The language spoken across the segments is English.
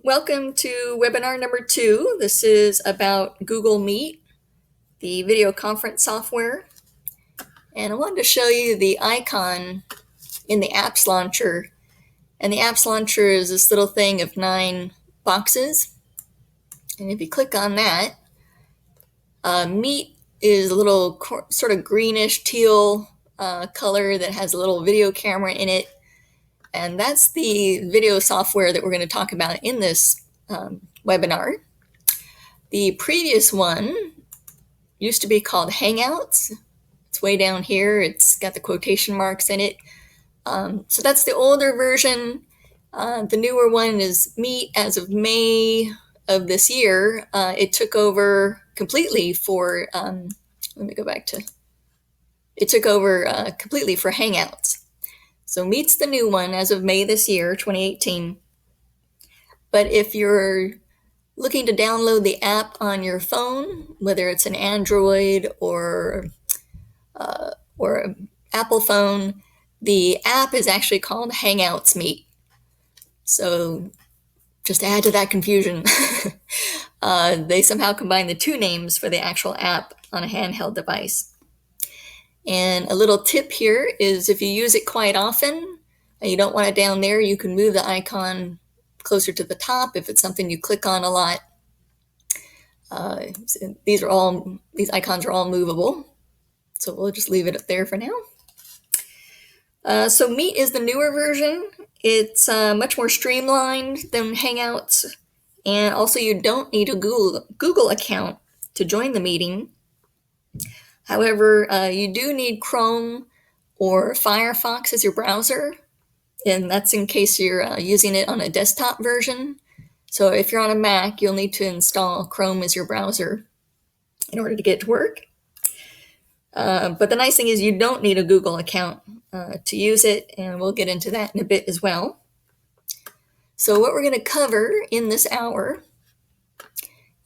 Welcome to webinar number 2. This is about Google Meet, the video conference software. And I wanted to show you the icon in the apps launcher. And the apps launcher is this little thing of 9 boxes. And if you click on that, Meet is a little sort of greenish teal color that has a little video camera in it. And that's the video software that we're going to talk about in this webinar. The previous one used to be called Hangouts. It's way down here. It's got the quotation marks in it. So that's the older version. The newer one is Meet as of May of this year. It took over completely for, it took over completely for Hangouts. So Meet's the new one as of May this year, 2018. But if you're looking to download the app on your phone, whether it's an Android or an Apple phone, the app is actually called Hangouts Meet. So just to add to that confusion, they somehow combine the two names for the actual app on a handheld device. And a little tip here is if you use it quite often and you don't want it down there, you can move the icon closer to the top if it's something you click on a lot. These icons are all movable, so we'll just leave it up there for now. So Meet is the newer version. It's much more streamlined than Hangouts, and also you don't need a Google account to join the meeting. However, you do need Chrome or Firefox as your browser, and that's in case you're using it on a desktop version. So if you're on a Mac, you'll need to install Chrome as your browser in order to get it to work. But the nice thing is you don't need a Google account to use it, and we'll get into that in a bit as well. So what we're going to cover in this hour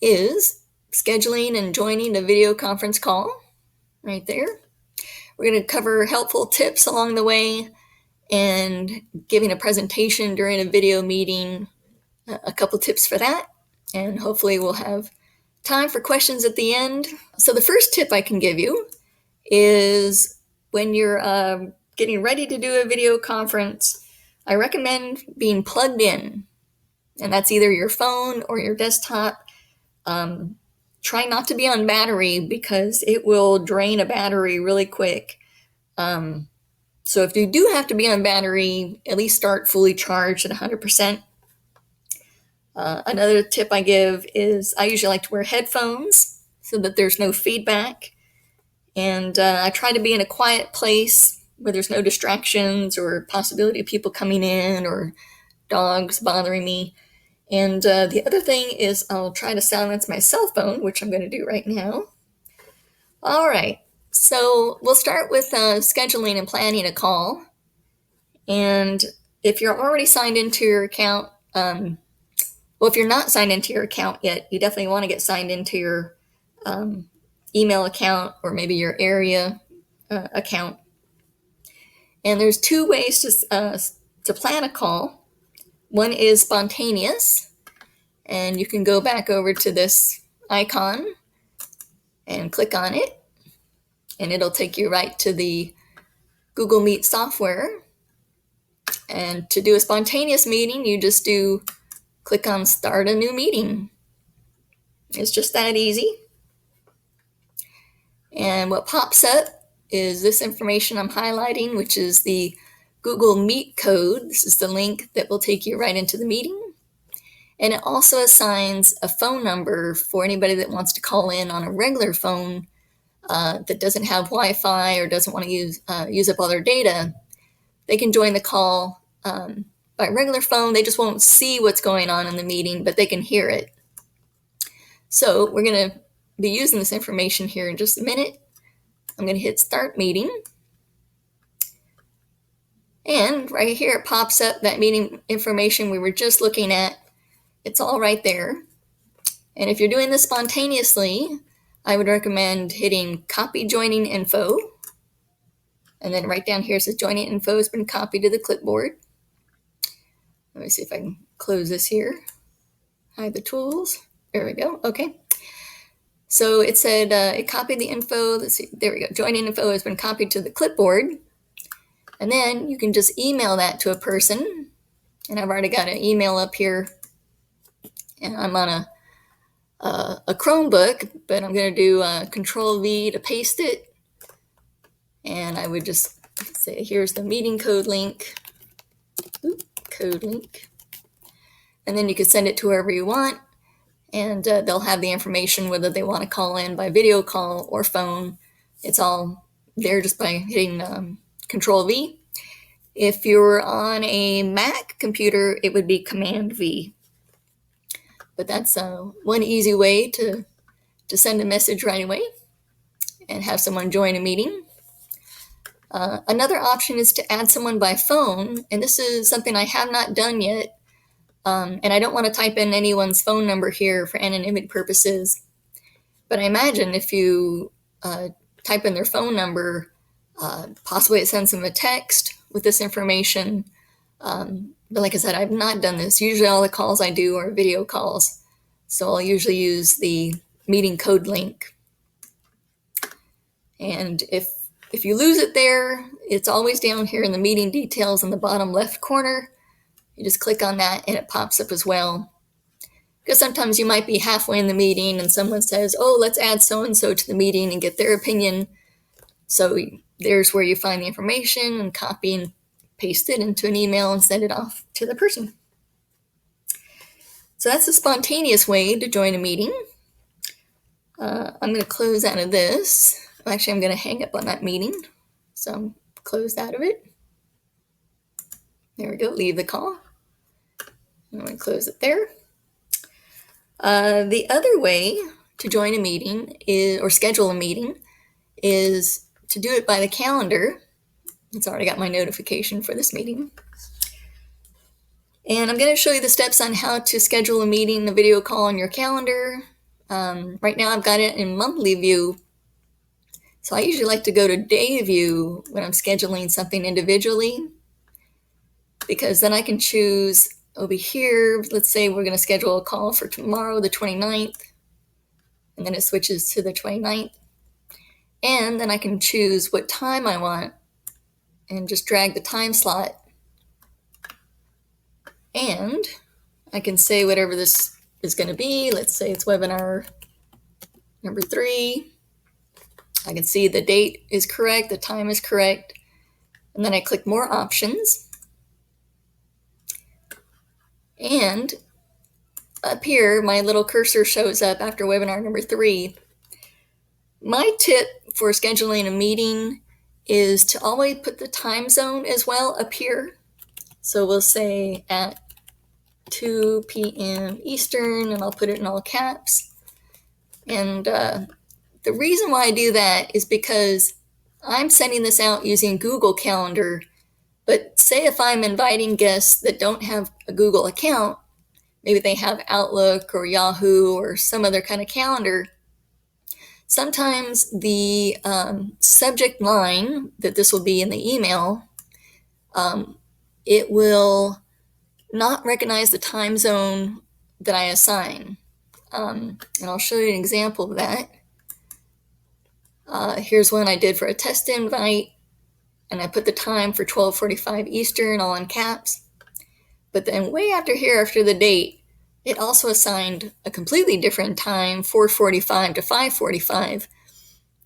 is scheduling and joining a video conference call, right there. We're going to cover helpful tips along the way and giving a presentation during a video meeting, a couple tips for that, and hopefully we'll have time for questions at the end. So the first tip I can give you is when you're getting ready to do a video conference, I recommend being plugged in, and that's either your phone or your desktop. Try not to be on battery because it will drain a battery really quick. So if you do have to be on battery, at least start fully charged at 100%. Another tip I give is I usually like to wear headphones so that there's no feedback. And I try to be in a quiet place where there's no distractions or possibility of people coming in or dogs bothering me. And the other thing is I'll try to silence my cell phone, which I'm going to do right now. All right, so we'll start with scheduling and planning a call. And if you're already signed into your account, if you're not signed into your account yet, you definitely want to get signed into your email account or maybe your area account. And there's two ways to plan a call. One is spontaneous, and you can go back over to this icon and click on it, and it'll take you right to the Google Meet software. And to do a spontaneous meeting, you just click on Start a New Meeting. It's just that easy. And what pops up is this information I'm highlighting, which is the Google Meet code. This is the link that will take you right into the meeting. And it also assigns a phone number for anybody that wants to call in on a regular phone that doesn't have Wi-Fi or doesn't want to use up all their data. They can join the call by regular phone. They just won't see what's going on in the meeting, but they can hear it. So we're going to be using this information here in just a minute. I'm going to hit Start Meeting. And right here it pops up that meeting information we were just looking at. It's all right there. And if you're doing this spontaneously, I would recommend hitting Copy Joining Info. And then right down here it says Joining Info has been copied to the clipboard. Let me see if I can close this here. hide the tools. There we go. Okay. So it said it copied the info. Let's see. There we go. Joining info has been copied to the clipboard. And then you can just email that to a person. And I've already got an email up here. And I'm on a Chromebook, but I'm going to do Control V to paste it. And I would just say, here's the meeting code link. Code link. And then you can send it to whoever you want. And they'll have the information whether they want to call in by video call or phone. It's all there just by hitting Control V. If you're on a Mac computer, it would be Command V. But that's one easy way to send a message right away and have someone join a meeting. Another option is to add someone by phone, and this is something I have not done yet. And I don't want to type in anyone's phone number here for anonymity purposes. But I imagine if you type in their phone number, possibly it sends them a text with this information. But like I said, I've not done this. Usually all the calls I do are video calls. So I'll usually use the meeting code link. And if you lose it there, it's always down here in the meeting details in the bottom left corner. You just click on that and it pops up as well. Because sometimes you might be halfway in the meeting and someone says, oh, let's add so-and-so to the meeting and get their opinion. So there's where you find the information and copy and paste it into an email and send it off to the person. So that's a spontaneous way to join a meeting. I'm going to close out of this. Actually, I'm going to hang up on that meeting. So I'm closed out of it. There we go, leave the call. I'm going to close it there. The other way to join a meeting or schedule a meeting is to do it by the calendar. It's already got my notification for this meeting. And I'm going to show you the steps on how to schedule a meeting, a video call on your calendar. Right now I've got it in monthly view. So I usually like to go to day view when I'm scheduling something individually, because then I can choose over here. Let's say we're going to schedule a call for tomorrow, the 29th, and then it switches to the 29th. And then I can choose what time I want and just drag the time slot. And I can say whatever this is going to be. Let's say it's webinar number 3. I can see the date is correct, the time is correct. And then I click more options. And up here, my little cursor shows up after webinar number 3. My tip for scheduling a meeting is to always put the time zone as well up here. So we'll say at 2 p.m. Eastern, and I'll put it in all caps. And the reason why I do that is because I'm sending this out using Google Calendar. But say if I'm inviting guests that don't have a Google account, maybe they have Outlook or Yahoo or some other kind of calendar, sometimes the subject line that this will be in the email, it will not recognize the time zone that I assign. And I'll show you an example of that. Here's one I did for a test invite, and I put the time for 12:45 Eastern, all in caps. But then way after here, after the date, it also assigned a completely different time, 4:45 to 5:45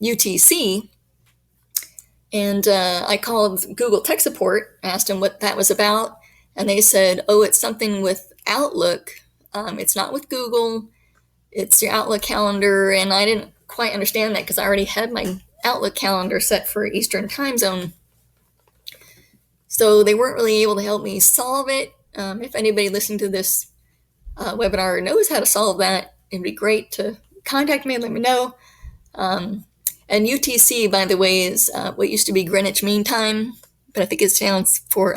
UTC. And I called Google Tech Support, asked them what that was about, and they said, oh, it's something with Outlook. It's not with Google, it's your Outlook calendar. And I didn't quite understand that because I already had my Outlook calendar set for Eastern time zone. So they weren't really able to help me solve it. If anybody listening to this webinar knows how to solve that, it'd be great to contact me and let me know. And UTC, by the way, is what used to be Greenwich Mean Time, but I think it stands for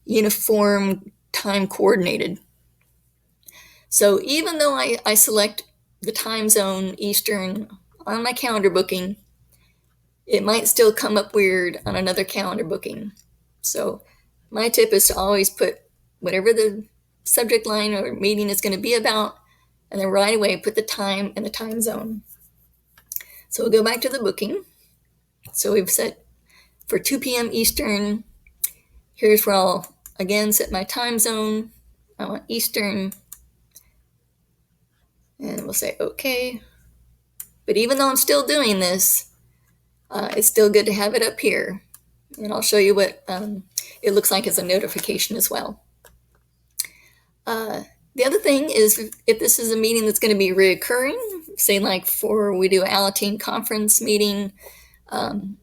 Uniform Time Coordinated. So even though I select the time zone Eastern on my calendar booking, it might still come up weird on another calendar booking. So my tip is to always put whatever the subject line or meeting is going to be about, and then right away put the time and the time zone. So we'll go back to the booking. So we've set for 2 p.m. Eastern. Here's where I'll again set my time zone. I want Eastern, and we'll say okay. But even though I'm still doing this, it's still good to have it up here. And I'll show you what it looks like as a notification as well. The other thing is if this is a meeting that's going to be reoccurring, say like for we do an Alateen conference meeting,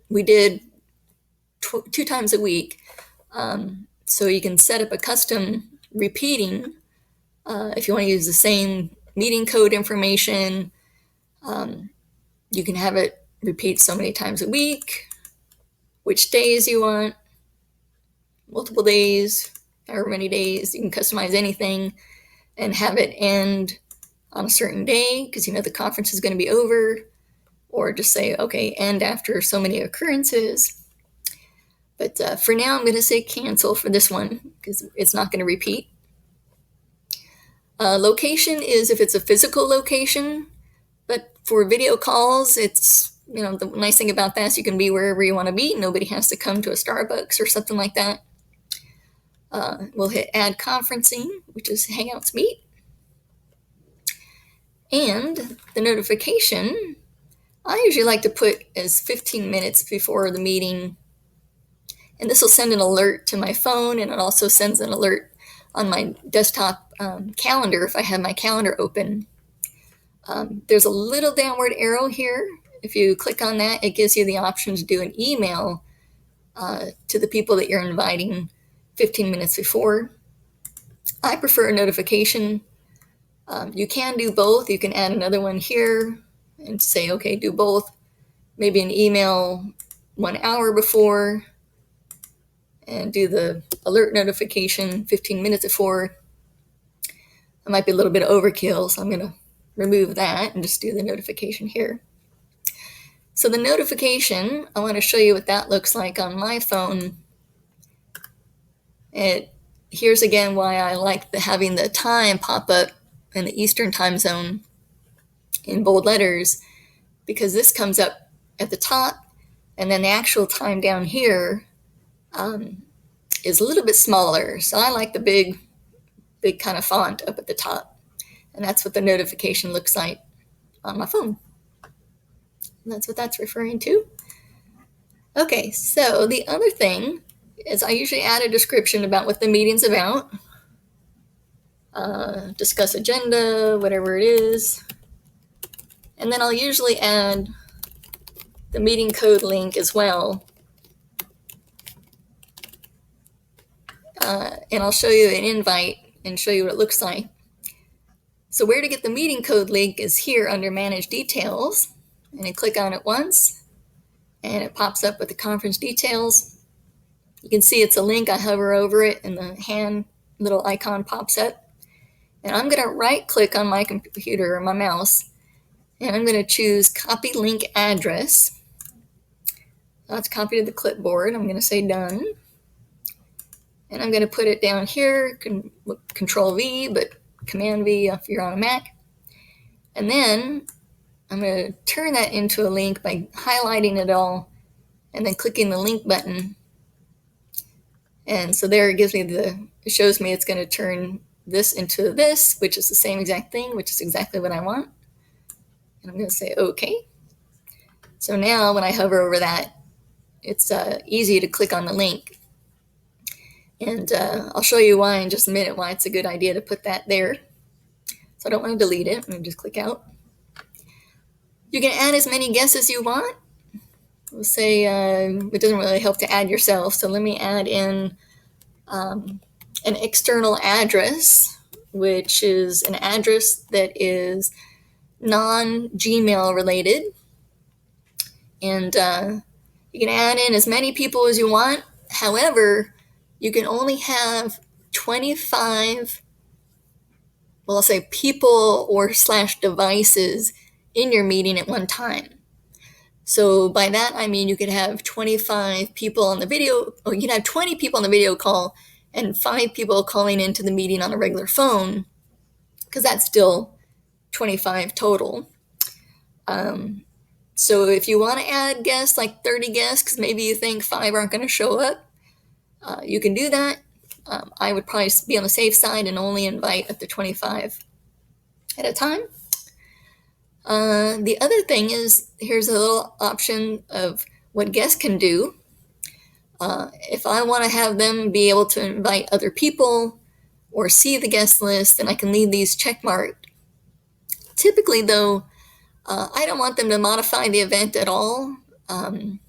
we did 2 times a week. So you can set up a custom repeating if you want to use the same meeting code information. You can have it repeat so many times a week, which days you want, multiple days, however many days. You can customize anything and have it end on a certain day because you know the conference is going to be over, or just say, okay, end after so many occurrences. But for now, I'm going to say cancel for this one because it's not going to repeat. Location is if it's a physical location, but for video calls, it's, you know, the nice thing about that is you can be wherever you want to be. Nobody has to come to a Starbucks or something like that. We'll hit add conferencing, which is Hangouts Meet. And the notification, I usually like to put as 15 minutes before the meeting. And this will send an alert to my phone, and it also sends an alert on my desktop calendar if I have my calendar open. There's a little downward arrow here. If you click on that, it gives you the option to do an email to the people that you're inviting 15 minutes before. I prefer a notification. You can do both. You can add another one here and say, okay, do both. Maybe an email 1 hour before and do the alert notification 15 minutes before. That might be a little bit of overkill, so I'm going to remove that and just do the notification here. So the notification, I want to show you what that looks like on my phone. Here's again why I like having the time pop up in the Eastern time zone in bold letters, because this comes up at the top, and then the actual time down here is a little bit smaller. So I like the big kind of font up at the top. And that's what the notification looks like on my phone. And that's what that's referring to. Okay, so the other thing is I usually add a description about what the meeting's about. Discuss agenda, whatever it is. And then I'll usually add the meeting code link as well. And I'll show you an invite and show you what it looks like. So where to get the meeting code link is here under Manage Details. And I click on it once, and it pops up with the conference details. You can see it's a link. I hover over it, and the hand little icon pops up. And I'm going to right-click on my computer or my mouse, and I'm going to choose Copy Link Address. That's copied to the clipboard. I'm going to say Done. And I'm going to put it down here, Control V, but Command V if you're on a Mac. And then I'm going to turn that into a link by highlighting it all and then clicking the link button. And so there it gives me it shows me it's going to turn this into this, which is the same exact thing, which is exactly what I want. And I'm going to say OK. So now when I hover over that, it's easy to click on the link. And I'll show you why in just a minute, why it's a good idea to put that there. So I don't want to delete it. I'm going to just click out. You can add as many guests as you want. We'll say it doesn't really help to add yourself. So let me add in an external address, which is an address that is non-Gmail related. And you can add in as many people as you want. However, you can only have 25, well, I'll say people or / devices in your meeting at one time. So by that, I mean you could have 25 people on the video, or you can have 20 people on the video call and 5 people calling into the meeting on a regular phone, because that's still 25 total. So if you want to add guests, like 30 guests, because maybe you think 5 aren't going to show up, you can do that. I would probably be on the safe side and only invite up to 25 at a time. The other thing is, here's a little option of what guests can do. If I want to have them be able to invite other people or see the guest list, then I can leave these checkmarked. Typically, though, I don't want them to modify the event at all. And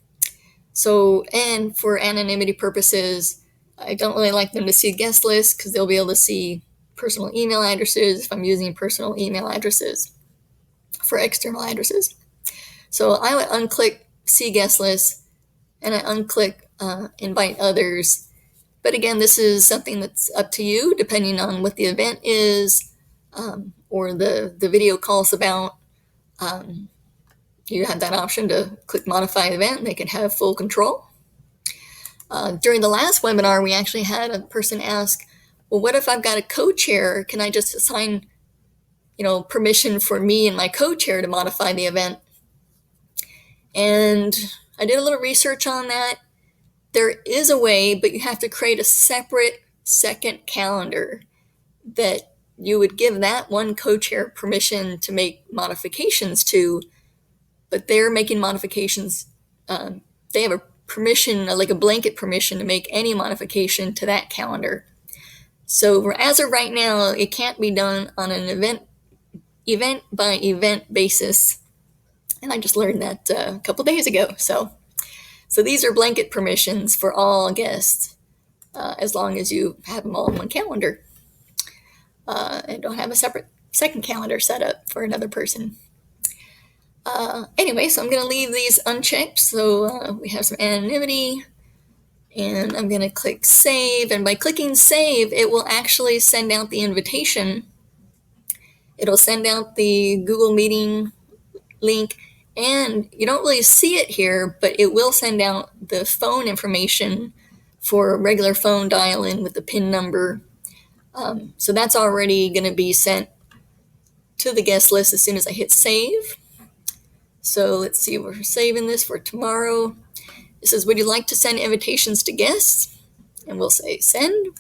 for anonymity purposes, I don't really like them to see guest lists because they'll be able to see personal email addresses if I'm using personal email addresses for external addresses. So I would unclick see guest list and I unclick invite others. But again, this is something that's up to you depending on what the event is or the video call's about. You have that option to click modify event and they can have full control. During the last webinar, we actually had a person ask, well, what if I've got a co-chair? Can I just assign, permission for me and my co-chair to modify the event? And I did a little research on that. There is a way, but you have to create a separate second calendar that you would give that one co-chair permission to make modifications to, but they're making modifications. They have a permission, like a blanket permission to make any modification to that calendar. So as of right now, it can't be done on an event by event basis. And I just learned that a couple days ago. So these are blanket permissions for all guests, as long as you have them all in one calendar and don't have a separate second calendar set up for another person. Anyway, so I'm going to leave these unchecked. So we have some anonymity, and I'm going to click save. And by clicking save, it will actually send out the invitation. It'll send out the Google Meeting link, and you don't really see it here, but it will send out the phone information for regular phone dial-in with the PIN number. So that's already going to be sent to the guest list as soon as I hit save. So let's see, we're saving this for tomorrow. It says, would you like to send invitations to guests? And we'll say send.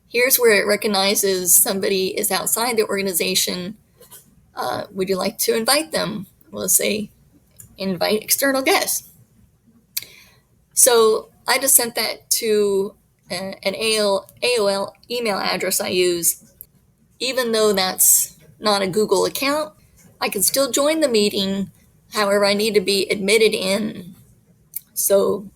Here's where it recognizes somebody is outside the organization. Would you like to invite them? We'll say invite external guests. So I just sent that to an AOL email address I use. Even though that's not a Google account, I can still join the meeting. However, I need to be admitted in. So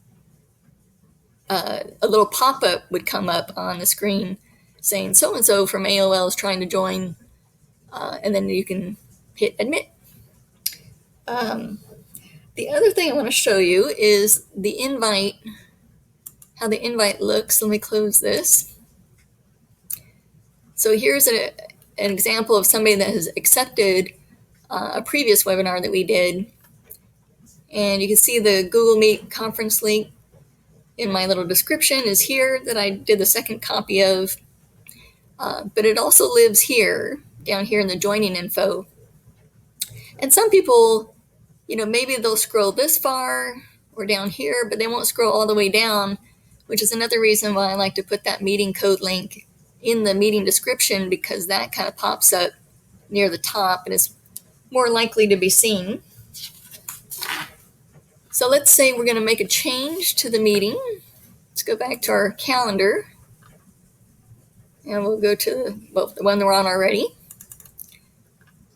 a little pop-up would come up on the screen saying so-and-so from AOL is trying to join, and then you can hit admit. The other thing I want to show you is the invite, how the invite looks. Let me close this. So here's an example of somebody that has accepted a previous webinar that we did. And you can see the Google Meet conference link in my little description is here that I did the second copy of. But it also lives here, down here in the joining info. And some people, maybe they'll scroll this far or down here, but they won't scroll all the way down, which is another reason why I like to put that meeting code link in the meeting description, because that kind of pops up near the top and is more likely to be seen. So let's say we're going to make a change to the meeting. Let's go back to our calendar. And we'll go to the one that we're on already.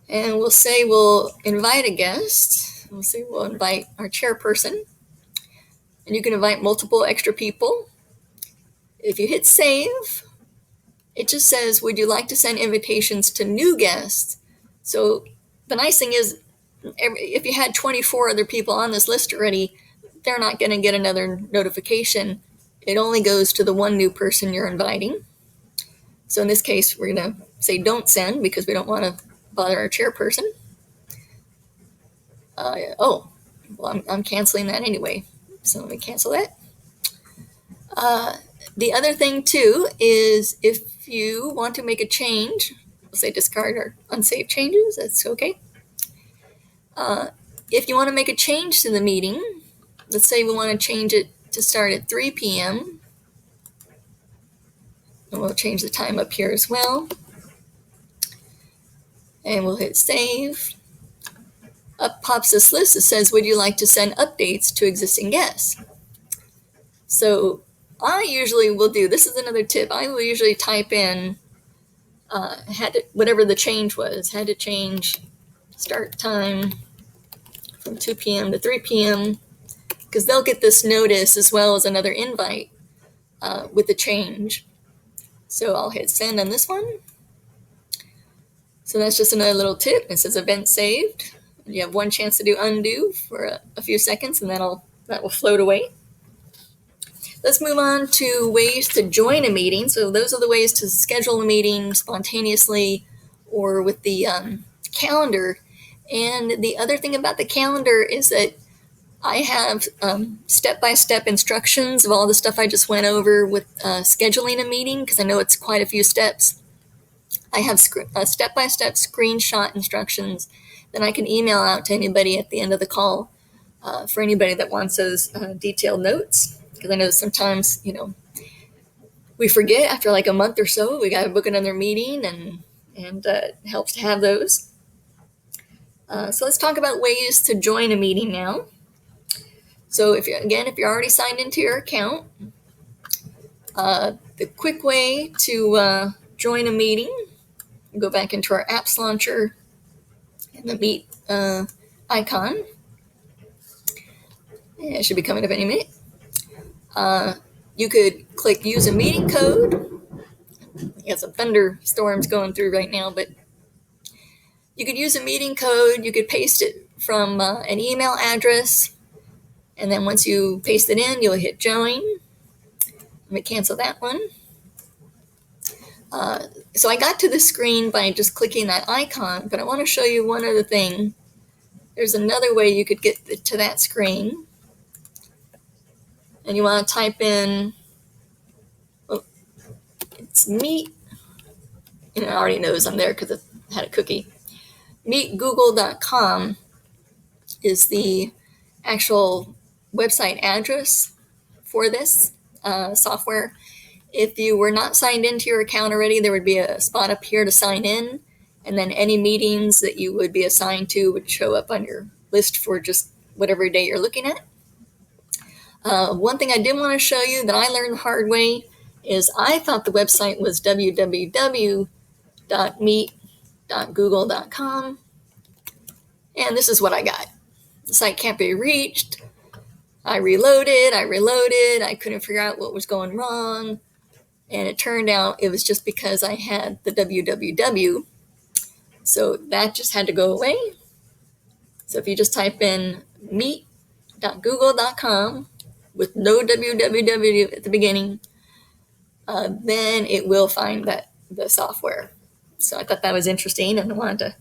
And we'll say we'll invite a guest. We'll say we'll invite our chairperson. And you can invite multiple extra people. If you hit save, it just says, would you like to send invitations to new guests? So the nice thing is, if you had 24 other people on this list already, they're not going to get another notification. It only goes to the one new person you're inviting. So in this case, we're going to say don't send because we don't want to bother our chairperson. I'm canceling that anyway. So let me cancel that. The other thing too is if you want to make a change, we'll say discard or unsaved changes, that's okay. If you want to make a change to the meeting, let's say we want to change it to start at 3 p.m. And we'll change the time up here as well. And we'll hit save. Up pops this list that says, would you like to send updates to existing guests? So I usually will do, this is another tip, I will usually type in whatever the change was, had to change start time from 2 p.m. to 3 p.m. because they'll get this notice as well as another invite with the change. So I'll hit send on this one. So that's just another little tip. It says event saved. You have one chance to do undo for a few seconds, and that will float away. Let's move on to ways to join a meeting. So those are the ways to schedule a meeting spontaneously or with the calendar. And the other thing about the calendar is that I have step-by-step instructions of all the stuff I just went over with scheduling a meeting, because I know it's quite a few steps. I have step-by-step screenshot instructions that I can email out to anybody at the end of the call for anybody that wants those detailed notes. Because I know sometimes, we forget after like a month or so, we got to book another meeting, and it helps to have those. So let's talk about ways to join a meeting now. So if you're already signed into your account, the quick way to join a meeting, go back into our apps launcher and the Meet icon. It should be coming up any minute. You could click use a meeting code. You got some thunderstorms going through right now, but you could use a meeting code. You could paste it from an email address. And then once you paste it in, you'll hit join. Let me cancel that one. So I got to the screen by just clicking that icon, but I want to show you one other thing. There's another way you could get to that screen. And you want to type in, it's Meet, and it already knows I'm there because it had a cookie. Meetgoogle.com is the actual website address for this software. If you were not signed into your account already, there would be a spot up here to sign in, and then any meetings that you would be assigned to would show up on your list for just whatever day you're looking at. One thing I did want to show you that I learned the hard way is I thought the website was www.meet.google.com, and this is what I got. The site can't be reached. I reloaded, I couldn't figure out what was going wrong, and it turned out it was just because I had the www, so that just had to go away. So if you just type in meet.google.com with no www at the beginning, then it will find the software. So I thought that was interesting, and I wanted to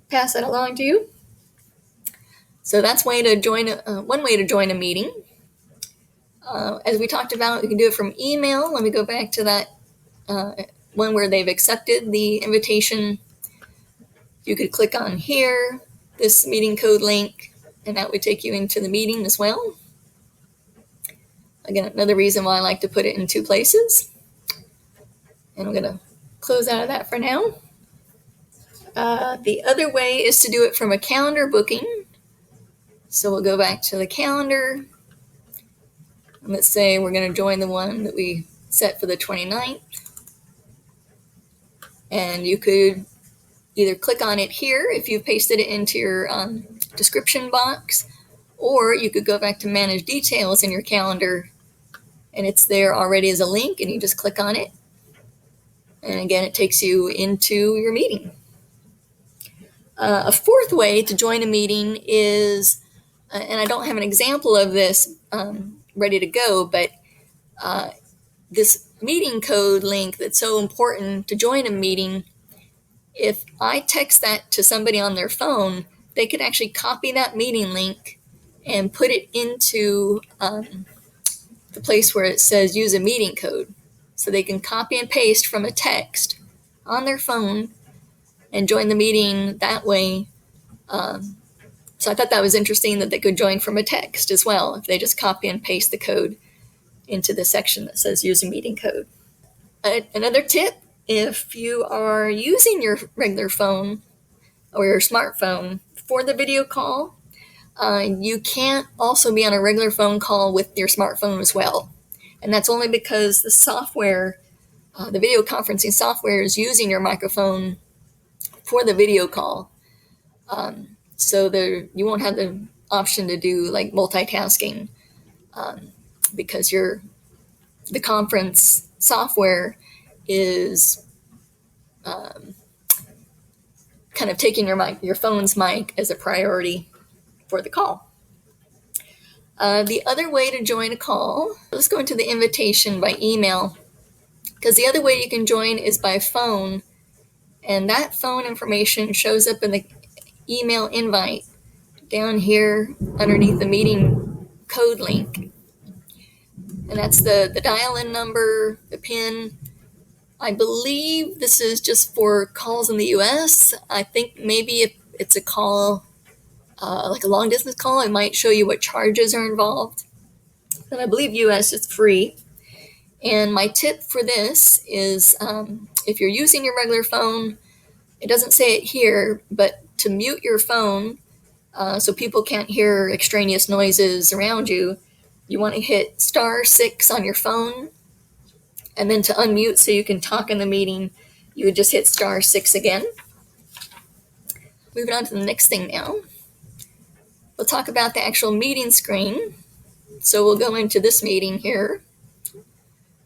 pass that along to you. So that's one way to join a meeting. As we talked about, you can do it from email. Let me go back to that one where they've accepted the invitation. You could click on here, this meeting code link, and that would take you into the meeting as well. Again, another reason why I like to put it in two places. And I'm going to close out of that for now. The other way is to do it from a calendar booking. So we'll go back to the calendar. And let's say we're going to join the one that we set for the 29th. And you could either click on it here if you've pasted it into your description box, or you could go back to manage details in your calendar, and it's there already as a link, and you just click on it. And again, it takes you into your meeting. A fourth way to join a meeting is, and I don't have an example of this ready to go, but this meeting code link that's so important to join a meeting, if I text that to somebody on their phone, they could actually copy that meeting link and put it into the place where it says use a meeting code. So they can copy and paste from a text on their phone and join the meeting that way. So I thought that was interesting that they could join from a text as well if they just copy and paste the code into the section that says use a meeting code. Another tip, if you are using your regular phone or your smartphone for the video call, you can't also be on a regular phone call with your smartphone as well. And that's only because the software, the video conferencing software, is using your microphone for the video call. So you won't have the option to do like multitasking because the conference software is kind of taking your phone's mic as a priority for the call. The other way to join a call, let's go into the invitation by email, because the other way you can join is by phone, and that phone information shows up in the email invite down here underneath the meeting code link. And that's the dial-in number, the PIN. I believe this is just for calls in the US. I think maybe if it's a call, like a long distance call, it might show you what charges are involved. And I believe US is free. And my tip for this is if you're using your regular phone, it doesn't say it here, but to mute your phone so people can't hear extraneous noises around you, you want to hit *6 on your phone. And then to unmute so you can talk in the meeting, you would just hit *6 again. Moving on to the next thing now. We'll talk about the actual meeting screen. So we'll go into this meeting here.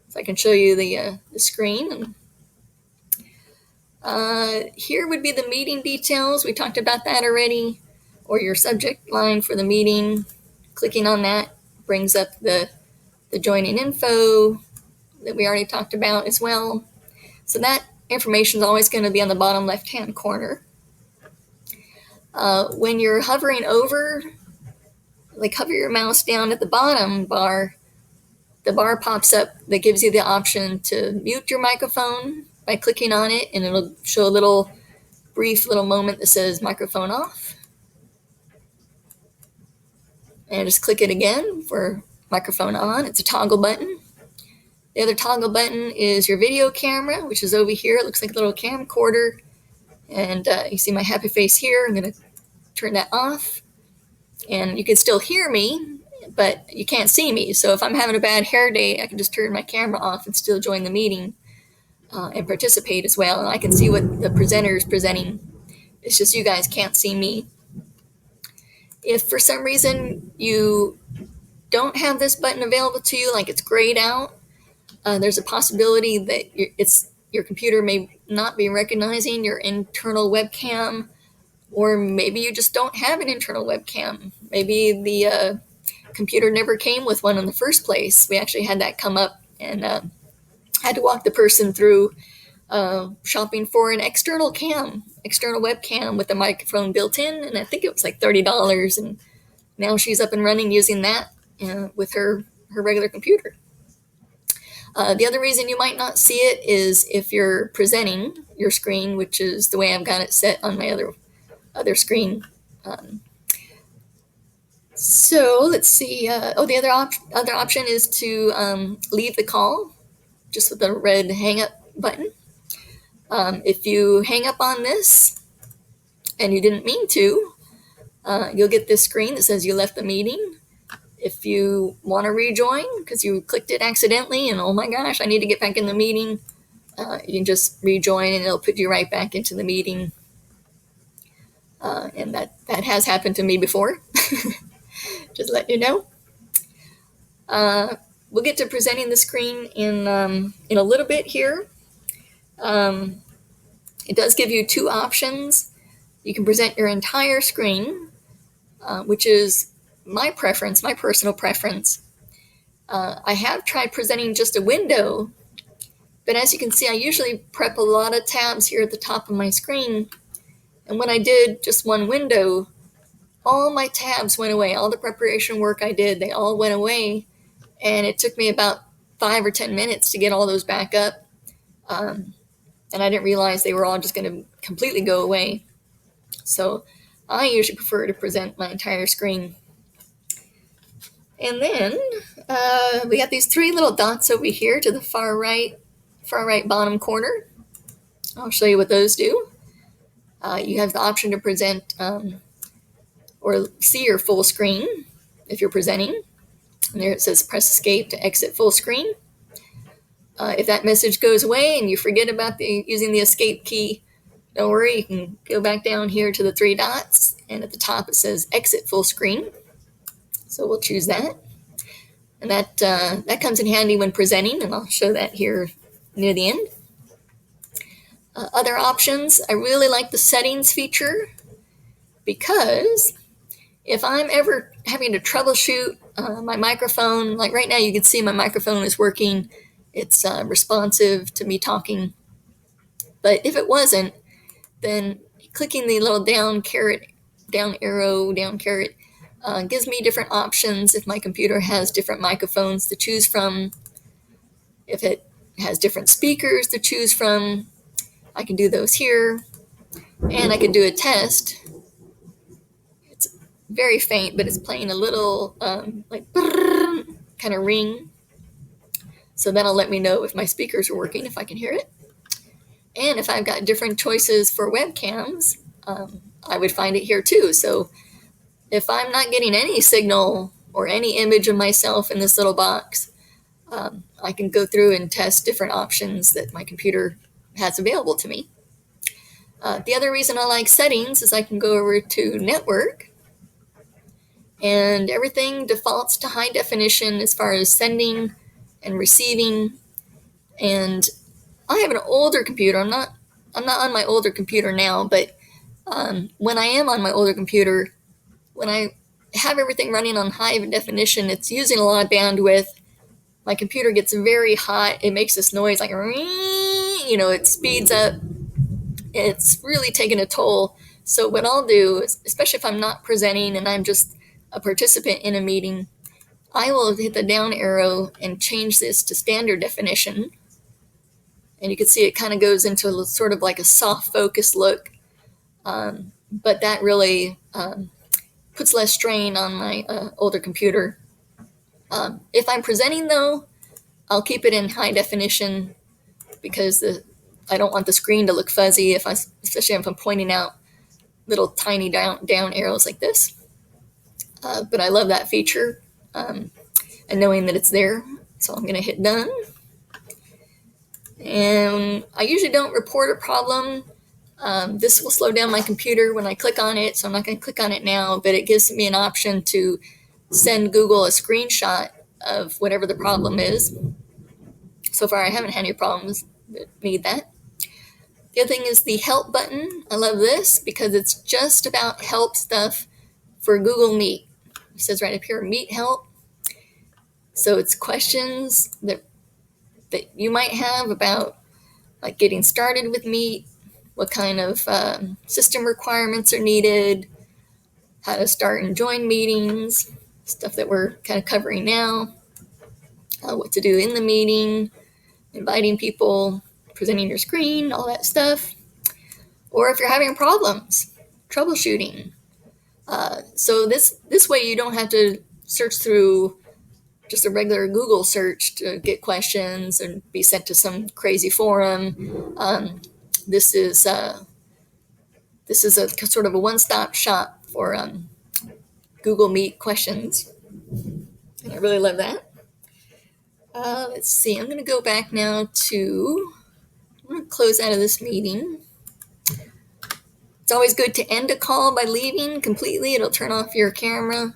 So I can show you the screen. Here would be the meeting details. We talked about that already. Or your subject line for the meeting. Clicking on that brings up the joining info that we already talked about as well. So that information is always going to be on the bottom left-hand corner. When you're hovering over, like hover your mouse down at the bottom bar, the bar pops up that gives you the option to mute your microphone by clicking on it, and it'll show a brief little moment that says microphone off. And just click it again for microphone on. It's a toggle button. The other toggle button is your video camera, which is over here. It looks like a little camcorder. And you see my happy face here. I'm going to turn that off. And you can still hear me, but you can't see me. So if I'm having a bad hair day, I can just turn my camera off and still join the meeting and participate as well. And I can see what the presenter is presenting. It's just you guys can't see me. If for some reason you don't have this button available to you, like it's grayed out, there's a possibility that your computer may not be recognizing your internal webcam, or maybe you just don't have an internal webcam. Maybe the computer never came with one in the first place. We actually had that come up and had to walk the person through shopping for an external webcam with a microphone built in, and I think it was like $30, and now she's up and running using that with her regular computer. The other reason you might not see it is if you're presenting your screen, which is the way I've got it set on my other screen. So let's see. The other option is to leave the call just with the red hang up button. If you hang up on this and you didn't mean to, you'll get this screen that says you left the meeting. If you want to rejoin because you clicked it accidentally and oh my gosh, I need to get back in the meeting, you can just rejoin and it'll put you right back into the meeting. And that has happened to me before. Just let you know. We'll get to presenting the screen in a little bit here. It does give you two options. You can present your entire screen, which is my personal preference. I have tried presenting just a window, but as you can see, I usually prep a lot of tabs here at the top of my screen. And when I did just one window, all my tabs went away. All the preparation work I did, they all went away. and it took me about 5 or 10 minutes to get all those back up. And I didn't realize they were all just going to completely go away. So I usually prefer to present my entire screen. And then we got these three little dots over here to the far right bottom corner. I'll show you what those do. You have the option to present or see your full screen if you're presenting. And there it says press escape to exit full screen. If that message goes away and you forget about using the escape key, don't worry, you can go back down here to the three dots, and at the top it says exit full screen. So we'll choose that. And that comes in handy when presenting, and I'll show that here near the end. Other options, I really like the settings feature, because if I'm ever having to troubleshoot my microphone, like right now you can see my microphone is working, it's responsive to me talking. But if it wasn't, then clicking the little down arrow gives me different options if my computer has different microphones to choose from. If it has different speakers to choose from, I can do those here. And I can do a test. It's very faint, but it's playing a little like kind of ring. So that'll let me know if my speakers are working, if I can hear it. And if I've got different choices for webcams, I would find it here too. So if I'm not getting any signal or any image of myself in this little box, I can go through and test different options that my computer has available to me. The other reason I like settings is I can go over to network, and everything defaults to high definition as far as sending and receiving. And I have an older computer. I'm not on my older computer now, but when I am on my older computer, when I have everything running on high definition, it's using a lot of bandwidth. My computer gets very hot. It makes this noise like, it speeds up. It's really taking a toll. So what I'll do, especially if I'm not presenting and I'm just a participant in a meeting, I will hit the down arrow and change this to standard definition. And you can see it kind of goes into sort of like a soft focus look. But that really puts less strain on my older computer. If I'm presenting though, I'll keep it in high definition, because I don't want the screen to look fuzzy, especially if I'm pointing out little tiny down arrows like this. But I love that feature, and knowing that it's there. So I'm going to hit done. And I usually don't report a problem. This will slow down my computer when I click on it, so I'm not going to click on it now, but it gives me an option to send Google a screenshot of whatever the problem is. So far I haven't had any problems that need that. The other thing is the help button. I love this because it's just about help stuff for Google Meet. It says right up here, Meet Help. So it's questions that you might have about like getting started with Meet, what kind of system requirements are needed, how to start and join meetings, stuff that we're kind of covering now, what to do in the meeting, inviting people, presenting your screen, all that stuff. Or if you're having problems, troubleshooting. So this way you don't have to search through just a regular Google search to get questions and be sent to some crazy forum. This is a sort of a one-stop shop for Google Meet questions. And I really love that. Let's see, I'm going to go back now I'm going to close out of this meeting. It's always good to end a call by leaving completely. It'll turn off your camera,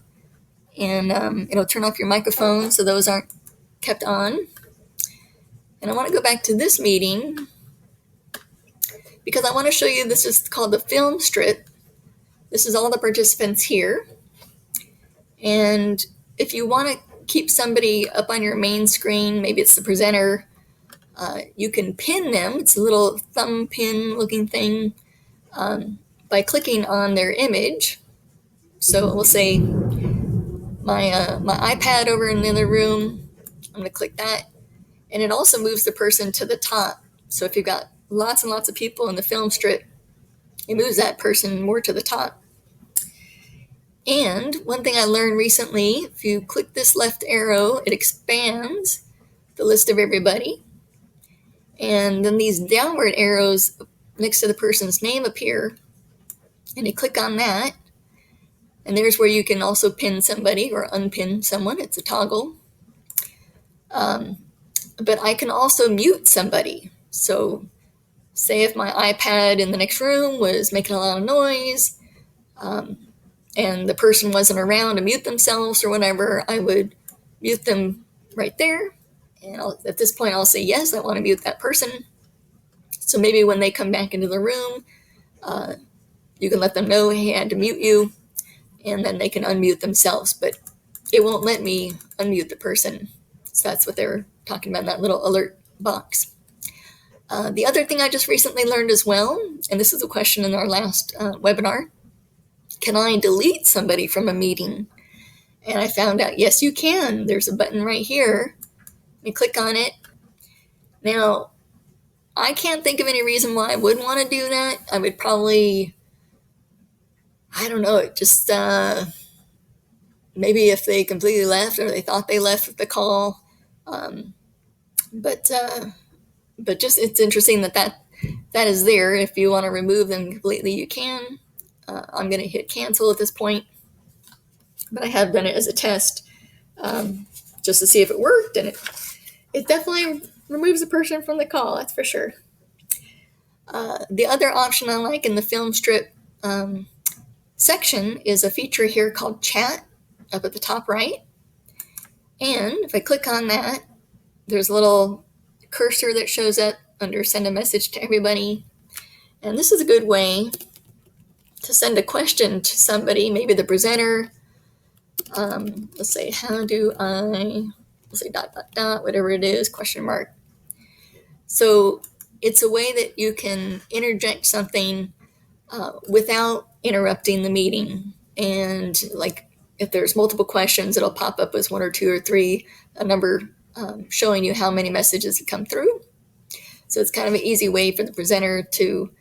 and it'll turn off your microphone, so those aren't kept on. And I want to go back to this meeting because I want to show you, this is called the film strip. This is all the participants here. And if you want to keep somebody up on your main screen, maybe it's the presenter, you can pin them. It's a little thumb pin looking thing by clicking on their image. So we'll say my iPad over in the other room, I'm going to click that. And it also moves the person to the top. So if you've got lots and lots of people in the film strip, it moves that person more to the top. And one thing I learned recently, if you click this left arrow, it expands the list of everybody. And then these downward arrows next to the person's name appear. And you click on that. And there's where you can also pin somebody or unpin someone. It's a toggle. But I can also mute somebody. So say if my iPad in the next room was making a lot of noise, and the person wasn't around to mute themselves or whatever, I would mute them right there. And at this point, I'll say, yes, I want to mute that person. So maybe when they come back into the room, you can let them know, hey, I had to mute you, and then they can unmute themselves. But it won't let me unmute the person. So that's what they're talking about in that little alert box. The other thing I just recently learned as well, and this is a question in our last webinar, can I delete somebody from a meeting? And I found out, yes, you can. There's a button right here. You click on it. Now, I can't think of any reason why I would want to do that. I would probably, I don't know, just maybe if they completely left or they thought they left the call. But just it's interesting that is there. If you want to remove them completely, you can. I'm going to hit cancel at this point. But I have done it as a test just to see if it worked. And it definitely removes a person from the call, that's for sure. The other option I like in the film strip section is a feature here called chat up at the top right. And if I click on that, there's a little cursor that shows up under send a message to everybody. And this is a good way to send a question to somebody, maybe the presenter. Let's say, how do I, let's say ... whatever it is, question mark. So it's a way that you can interject something without interrupting the meeting. And like if there's multiple questions, it'll pop up as 1 or 2 or 3, a number showing you how many messages have come through. So it's kind of an easy way for the presenter to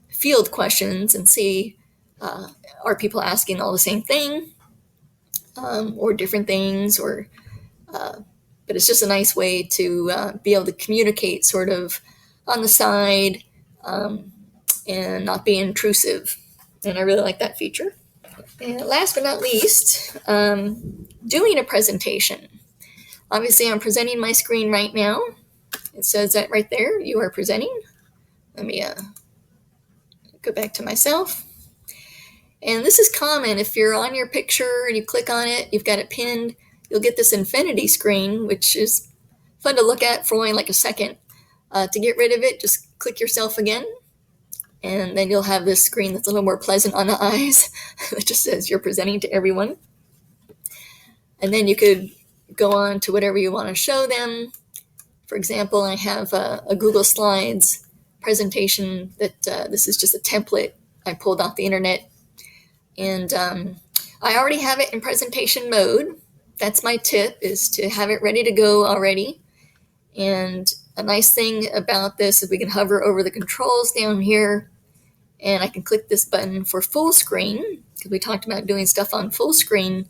field questions and see, are people asking all the same thing or different things, or but it's just a nice way to be able to communicate sort of on the side and not be intrusive. And I really like that feature. And last but not least, doing a presentation. Obviously, I'm presenting my screen right now. It says that right there, you are presenting. Let me go back to myself. And this is common. If you're on your picture and you click on it, you've got it pinned, you'll get this infinity screen, which is fun to look at for only like a second. To get rid of it, just click yourself again. And then you'll have this screen that's a little more pleasant on the eyes. It just says you're presenting to everyone. And then you could go on to whatever you want to show them. For example, I have a Google Slides presentation that this is just a template I pulled off the internet. And I already have it in presentation mode. That's my tip, is to have it ready to go already. And a nice thing about this is we can hover over the controls down here, and I can click this button for full screen, because we talked about doing stuff on full screen.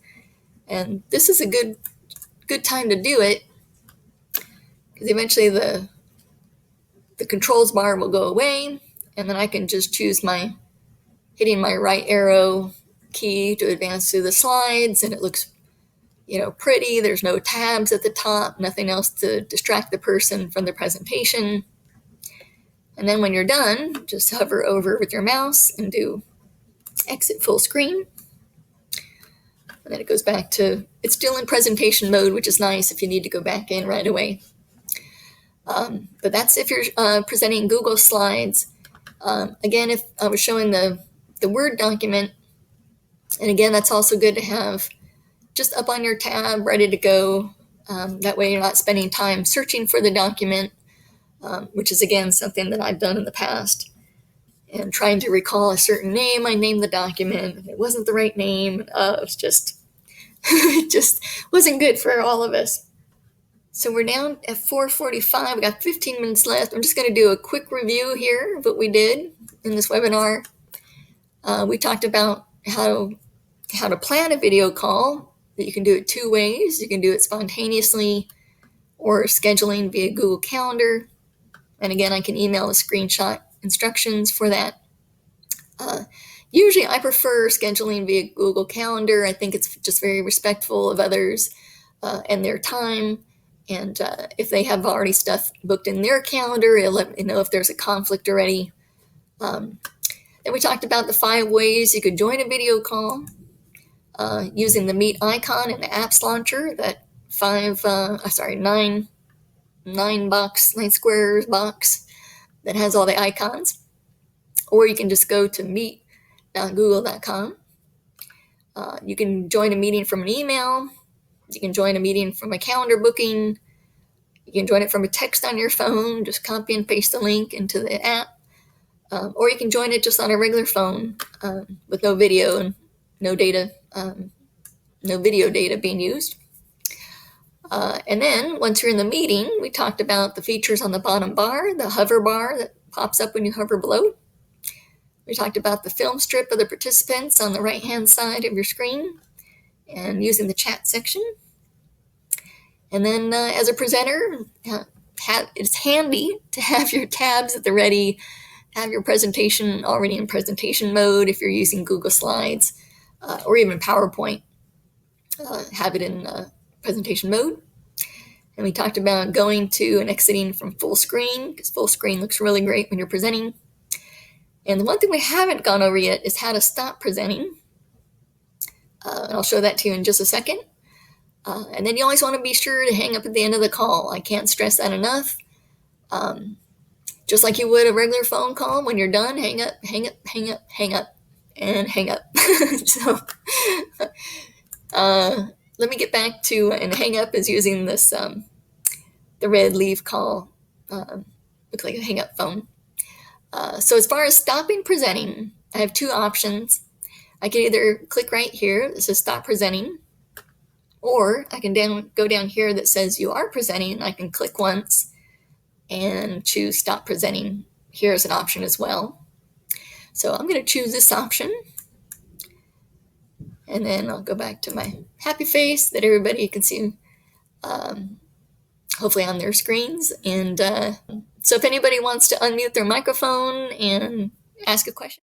And this is a good time to do it, because eventually the controls bar will go away, and then I can just choose hitting my right arrow key to advance through the slides, and it looks pretty. There's no tabs at the top, nothing else to distract the person from the presentation. And then when you're done, just hover over with your mouse and do exit full screen. And then it goes back to, it's still in presentation mode, which is nice if you need to go back in right away. But that's if you're presenting Google Slides. Again, if I was showing the Word document, and again, that's also good to have just up on your tab, ready to go. That way you're not spending time searching for the document, which is, again, something that I've done in the past. And trying to recall a certain name, I named the document. It wasn't the right name. It was just, it just wasn't good for all of us. So we're down at 4:45. We got 15 minutes left. I'm just going to do a quick review here of what we did in this webinar. We talked about how to plan a video call. That you can do it two ways. You can do it spontaneously or scheduling via Google Calendar. And again, I can email a screenshot instructions for that. Usually I prefer scheduling via Google Calendar. I think it's just very respectful of others and their time. And if they have already stuff booked in their calendar, it'll let me know if there's a conflict already. Then we talked about the 5 ways you could join a video call using the Meet icon in the apps launcher, that 9 squares box that has all the icons. Or you can just go to meet.google.com. You can join a meeting from an email. You can join a meeting from a calendar booking. You can join it from a text on your phone. Just copy and paste the link into the app. Or you can join it just on a regular phone with no video and no data, no video data being used. And then once you're in the meeting, we talked about the features on the bottom bar, the hover bar that pops up when you hover below. We talked about the film strip of the participants on the right-hand side of your screen and using the chat section. And then as a presenter, it's handy to have your tabs at the ready, have your presentation already in presentation mode if you're using Google Slides or even PowerPoint, have it in presentation mode. And we talked about going to and exiting from full screen, because full screen looks really great when you're presenting. And the one thing we haven't gone over yet is how to stop presenting. And I'll show that to you in just a second. And then you always want to be sure to hang up at the end of the call. I can't stress that enough. Just like you would a regular phone call, when you're done, hang up, hang up, hang up, hang up, and hang up. So let me get back to, and hang up is using this, the red leave call, looks like a hang up phone. So as far as stopping presenting, I have 2 options. I can either click right here that says stop presenting, or I can go down here that says you are presenting, and I can click once and choose stop presenting. Here's an option as well. So I'm going to choose this option. And then I'll go back to my happy face that everybody can see, hopefully on their screens. And so if anybody wants to unmute their microphone and ask a question.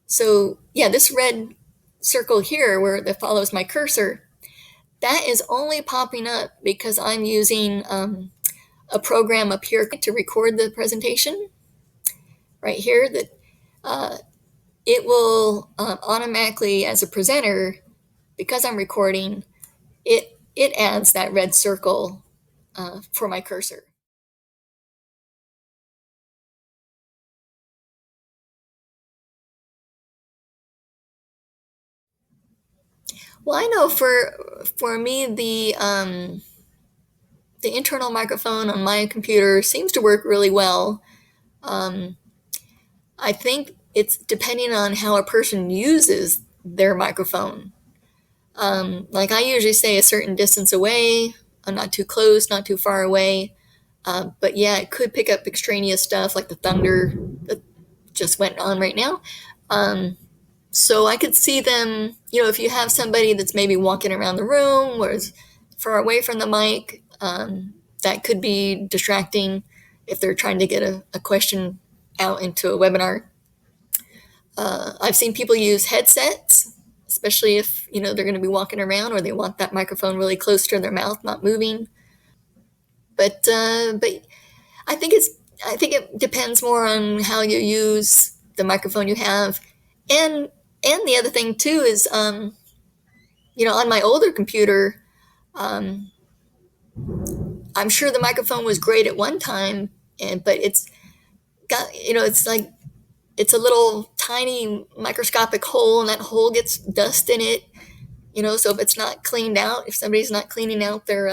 So yeah, this red circle here that follows my cursor, that is only popping up because I'm using a program up here to record the presentation. Right here, that it will automatically, as a presenter, because I'm recording, it adds that red circle for my cursor. Well, I know for me, the internal microphone on my computer seems to work really well. I think it's depending on how a person uses their microphone. Like I usually say a certain distance away. I'm not too close, not too far away. But yeah, it could pick up extraneous stuff like the thunder that just went on right now. So I could see them, if you have somebody that's maybe walking around the room or is far away from the mic, that could be distracting if they're trying to get a question out into a webinar. I've seen people use headsets, especially if, they're going to be walking around or they want that microphone really close to their mouth, not moving. But I think it depends more on how you use the microphone you have. And the other thing too is, on my older computer, I'm sure the microphone was great at one time, but it's got, it's like, it's a little tiny microscopic hole, and that hole gets dust in it, so if it's not cleaned out, if somebody's not cleaning out their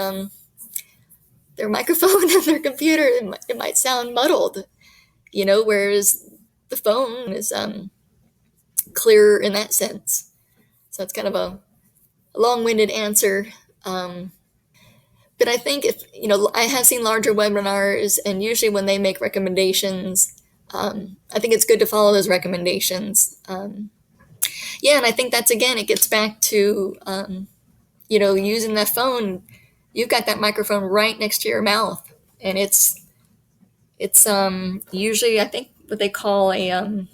microphone and their computer, it might sound muddled, whereas the phone is clearer in that sense. So it's kind of a long-winded answer. But I think if, I have seen larger webinars, and usually when they make recommendations, I think it's good to follow those recommendations. Yeah, and I think that's, again, it gets back to, using that phone. You've got that microphone right next to your mouth, and it's usually, I think, what they call a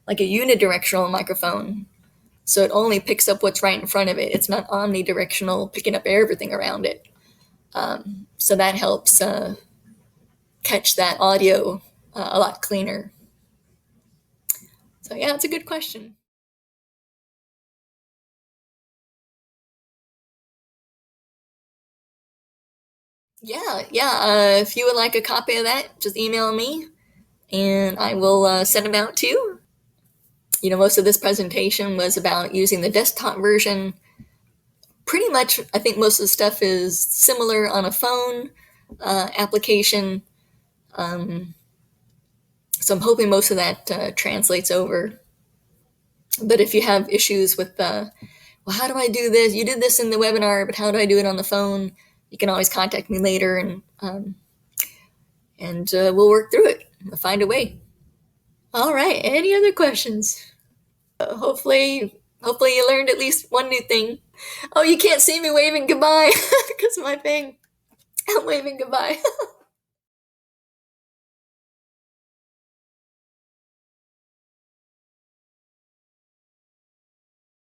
like a unidirectional microphone. So it only picks up what's right in front of it. It's not omnidirectional, picking up everything around it. So that helps catch that audio a lot cleaner. So yeah, it's a good question. Yeah, yeah. If you would like a copy of that, just email me, and I will send them out to you. Most of this presentation was about using the desktop version. Pretty much, I think most of the stuff is similar on a phone application. So I'm hoping most of that translates over. But if you have issues with, well, how do I do this? You did this in the webinar, but how do I do it on the phone? You can always contact me later, and we'll work through it. We'll find a way. All right. Any other questions? Hopefully you learned at least one new thing. Oh, you can't see me waving goodbye because of my thing. I'm waving goodbye.